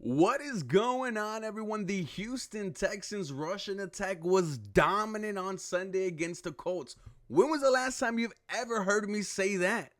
What is going on, everyone? The Houston Texans rushing attack was dominant on Sunday against the Colts. When was the last time you've ever heard me say that?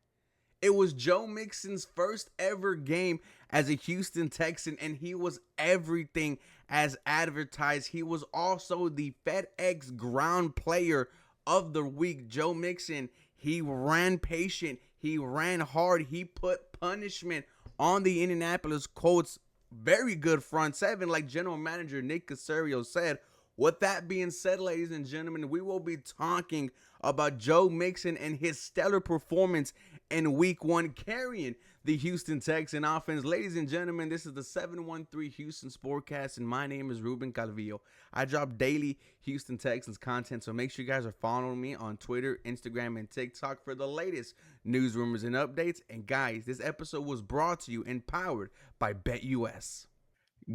It was Joe Mixon's first ever game as a Houston Texan, and he was everything as advertised. He was also the FedEx ground player of the week. Joe Mixon, he ran patient, he ran hard, he put punishment on the Indianapolis Colts very good front seven, like general manager Nick Caserio said. With that being said, ladies and gentlemen, we will be talking about Joe Mixon and his stellar performance in week one, carrying the Houston Texans offense. Ladies and gentlemen, this is the 713 Houston Sportcast, and my name is Ruben Calvillo. I drop daily Houston Texans content, so make sure you guys are following me on Twitter, Instagram, and TikTok for the latest news, rumors, and updates. And guys, this episode was brought to you and powered by BetUS.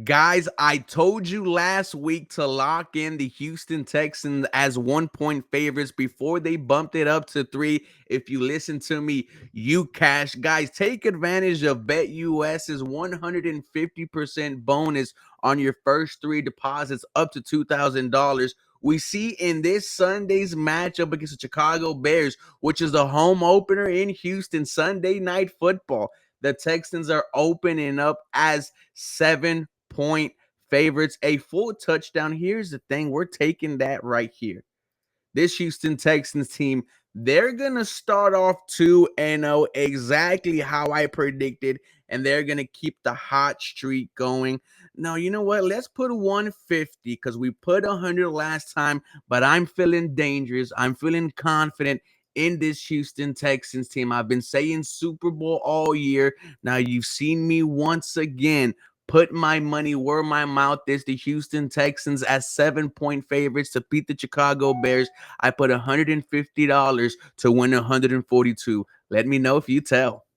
Guys, I told you last week to lock in the Houston Texans as 1-point favorites before they bumped it up to 3. If you listen to me, you cash. Guys, take advantage of BetUS's 150% bonus on your first 3 deposits up to $2,000. We see in this Sunday's matchup against the Chicago Bears, which is the home opener in Houston, Sunday Night Football, the Texans are opening up as 7-point favorites, a full touchdown. Here's the thing, we're taking that right here. This Houston Texans team, they're going to start off 2-0, exactly how I predicted, and they're going to keep the hot streak going. Now, you know what? Let's put 150 because we put 100 last time, but I'm feeling dangerous. I'm feeling confident in this Houston Texans team. I've been saying Super Bowl all year. Now, you've seen me once again put my money where my mouth is. The Houston Texans as 7-point favorites to beat the Chicago Bears. I put $150 to win 142. Let me know if you tell.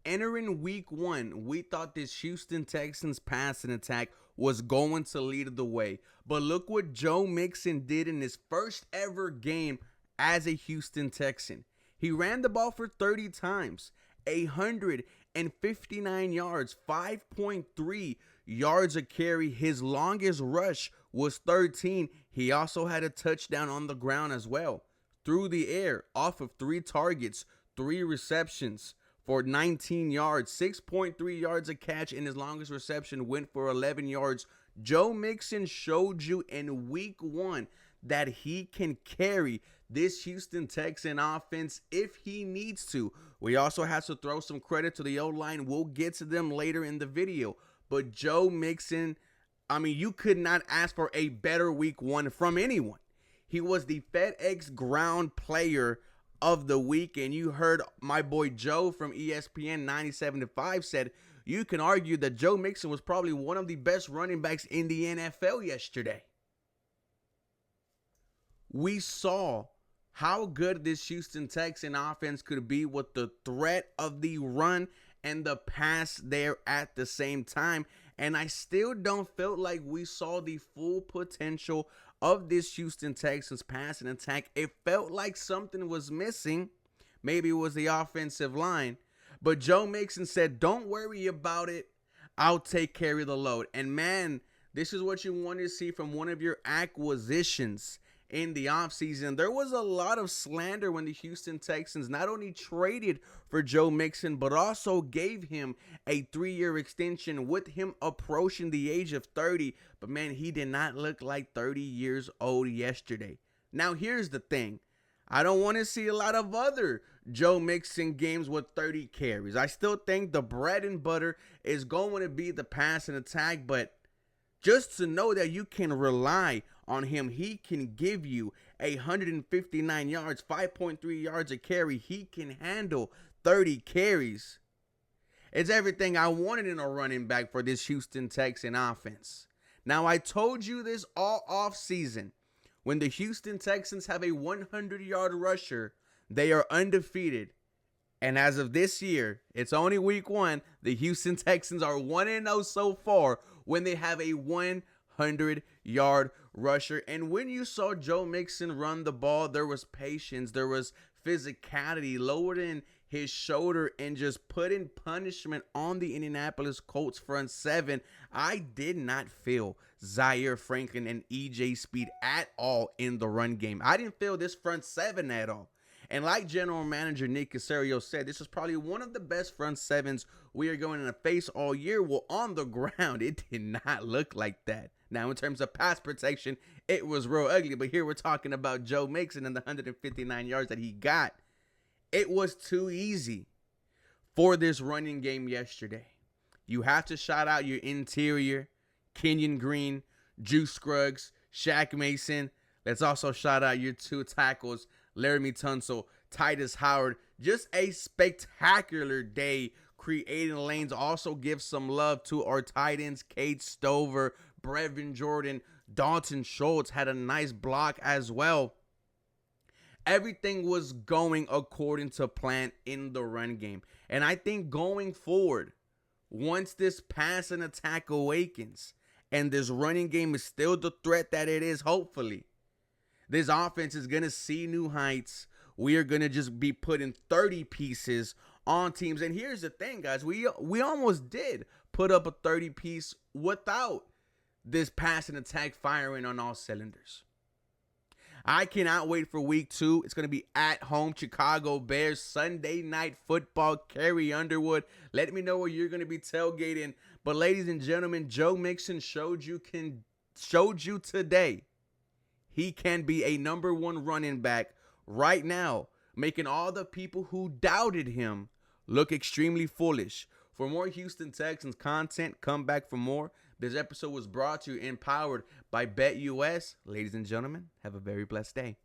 Entering week one, we thought this Houston Texans passing attack was going to lead the way. But look what Joe Mixon did in his first ever game as a Houston Texan. He ran the ball for 30 times, 159 yards, 5.3 yards a carry. His longest rush was 13. He also had a touchdown on the ground as well. Through the air, off of 3 targets, 3 receptions for 19 yards, 6.3 yards a catch, and his longest reception went for 11 yards. Joe Mixon showed you in week one that he can carry this Houston Texan offense if he needs to. We also have to throw some credit to the O-line. We'll get to them later in the video. But Joe Mixon, I mean, you could not ask for a better week one from anyone. He was the FedEx ground player of the week, and you heard my boy Joe from ESPN 97.5 said you can argue that Joe Mixon was probably one of the best running backs in the NFL yesterday. We saw how good this Houston Texan offense could be with the threat of the run and the pass there at the same time. And I still don't feel like we saw the full potential of this Houston Texans passing attack. It felt like something was missing. Maybe it was the offensive line. But Joe Mixon said, don't worry about it. I'll take care of the load. And man, this is what you want to see from one of your acquisitions in the offseason. There was a lot of slander when the Houston Texans not only traded for Joe Mixon, but also gave him a 3-year extension with him approaching the age of 30. But man, he did not look like 30 years old yesterday. Now, here's the thing. I don't want to see a lot of other Joe Mixon games with 30 carries. I still think the bread and butter is going to be the pass and attack, but just to know that you can rely on him, he can give you 159 yards, 5.3 yards a carry. He can handle 30 carries. It's everything I wanted in a running back for this Houston Texan offense. Now, I told you this all offseason. When the Houston Texans have a 100-yard rusher, they are undefeated. And as of this year, it's only week one, the Houston Texans are 1-0 so far when they have a 100-yard rusher. And when you saw Joe Mixon run the ball, there was patience, there was physicality, lowered in his shoulder and just putting punishment on the Indianapolis Colts front seven. I did not feel Zaire Franklin and EJ Speed at all in the run game. I didn't feel this front seven at all. And like General Manager Nick Caserio said, this is probably one of the best front sevens we are going to face all year. Well, on the ground, it did not look like that. Now, in terms of pass protection, it was real ugly. But here we're talking about Joe Mixon and the 159 yards that he got. It was too easy for this running game yesterday. You have to shout out your interior, Kenyon Green, Juice Scruggs, Shaq Mason. Let's also shout out your two tackles, Laramie Tunsil, Titus Howard. Just a spectacular day creating lanes. Also give some love to our tight ends, Cade Stover, Brevin Jordan, Dalton Schultz had a nice block as well. Everything was going according to plan in the run game. And I think going forward, once this passing attack awakens and this running game is still the threat that it is, hopefully, this offense is going to see new heights. We are going to just be putting 30 pieces on teams. And here's the thing, guys. We almost did put up a 30-piece without this passing attack firing on all cylinders. I cannot wait for week 2. It's going to be at home, Chicago Bears, Sunday Night Football, Carrie Underwood. Let me know where you're going to be tailgating. But ladies and gentlemen, Joe Mixon showed you today he can be a number 1 running back right now, making all the people who doubted him look extremely foolish. For more Houston Texans content, come back for more. This episode was brought to you and powered by BetUS. Ladies and gentlemen, have a very blessed day.